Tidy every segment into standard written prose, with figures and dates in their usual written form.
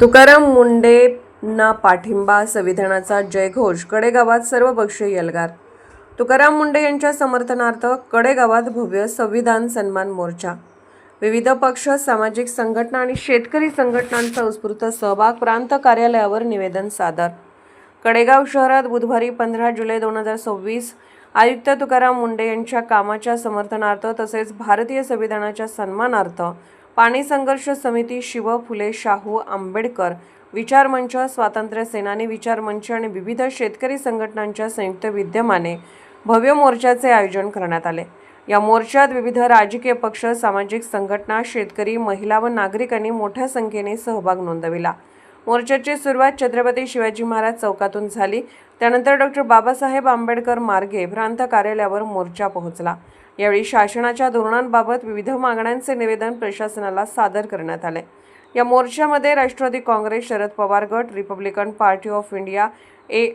तुकाराम मुंडेंना पाठिंबा, संविधानाचा जयघोष, कडेगावात सर्वपक्षीय एल्गार. तुकाराम मुंडे यांच्या समर्थनार्थ कडेगावात भव्य संविधान सन्मान मोर्चा. विविध पक्ष, सामाजिक संघटना आणि शेतकरी संघटनांचा उत्स्फूर्त सहभाग. प्रांत कार्यालयावर निवेदन सादर. कडेगाव शहरात बुधवारी 15 जुलै 2026 आयुक्त तुकाराम मुंडे यांच्या कामाच्या समर्थनार्थ तसेच भारतीय संविधानाच्या सन्मानार्थ पाणी संघर्ष समिती, शिव फुले शाहू आंबेडकर विचार मंच, स्वातंत्र्य सेनानी विचार मंच आणि विविध शेतकरी संघटनांच्या संयुक्त विद्यमाने भव्य मोर्चाचे आयोजन करण्यात आले. या मोर्चात विविध राजकीय पक्ष, सामाजिक संघटना, शेतकरी, महिला व नागरिकांनी मोठ्या संख्येने सहभाग नोंदविला. मोर्चाची सुरुवात छत्रपती शिवाजी महाराज चौकातून झाली. त्यानंतर डॉ. बाबासाहेब आंबेडकर मार्गे प्रांत कार्यालयावर मोर्चा पोहोचला. यावेळी शासनाच्या धोरणांबाबत विविध मागण्यांचे निवेदन प्रशासनाला सादर करण्यात आले. या मोर्चामध्ये राष्ट्रवादी काँग्रेस, शरद पवार गट, Republican Party of India,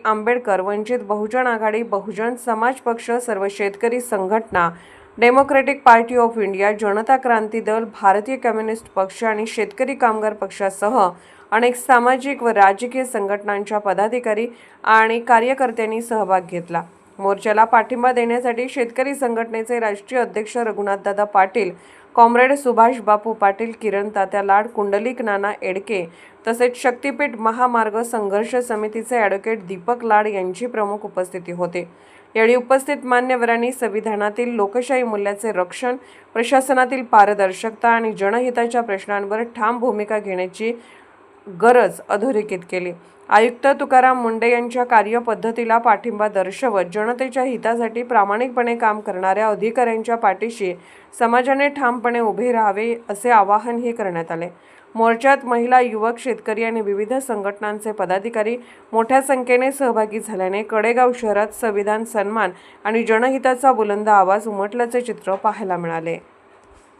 Ambedkar, Vanchit Bahujan Aghadi, Bahujan Samaj Paksha, Sarva Shetkari Sanghatana, Democratic Party of India, Janata Kranti Dal, Bharatiya communist पक्ष आणि शेतकरी कामगार पक्षासह अनेक सामाजिक व राजकीय संघटनांच्या पदाधिकारी आणि कार्यकर्त्यांनी सहभाग घेतला. मोर्चाला पाठिंबा देण्यासाठी शेतकरी संघटनेचे राष्ट्रीय अध्यक्ष रघुनाथदादा पाटील, कॉम्रेड सुभाष बापू पाटील, किरण तात्या लाड, कुंडलिक नाना एडके तसेच शक्तीपीठ महामार्ग संघर्ष समितीचे ॲडव्होकेट दीपक लाड यांची प्रमुख उपस्थिती होते. यावेळी उपस्थित मान्यवरांनी संविधानातील लोकशाही मूल्याचे रक्षण, प्रशासनातील पारदर्शकता आणि जनहिताच्या प्रश्नांवर ठाम भूमिका घेण्याची गरज अधोरेखित केली. आयुक्त तुकाराम मुंडे यांच्या कार्यपद्धतीला पाठिंबा दर्शवत जनतेच्या हितासाठी प्रामाणिकपणे काम करणाऱ्या अधिकाऱ्यांच्या पाठीशी समाजाने ठामपणे उभे राहावे असे आवाहनही करण्यात आले. मोर्चात महिला, युवक, शेतकरी आणि विविध संघटनांचे पदाधिकारी मोठ्या संख्येने सहभागी झाल्याने कडेगाव शहरात संविधान सन्मान आणि जनहिताचा बुलंद आवाज उमटल्याचे चित्र पाहायला मिळाले.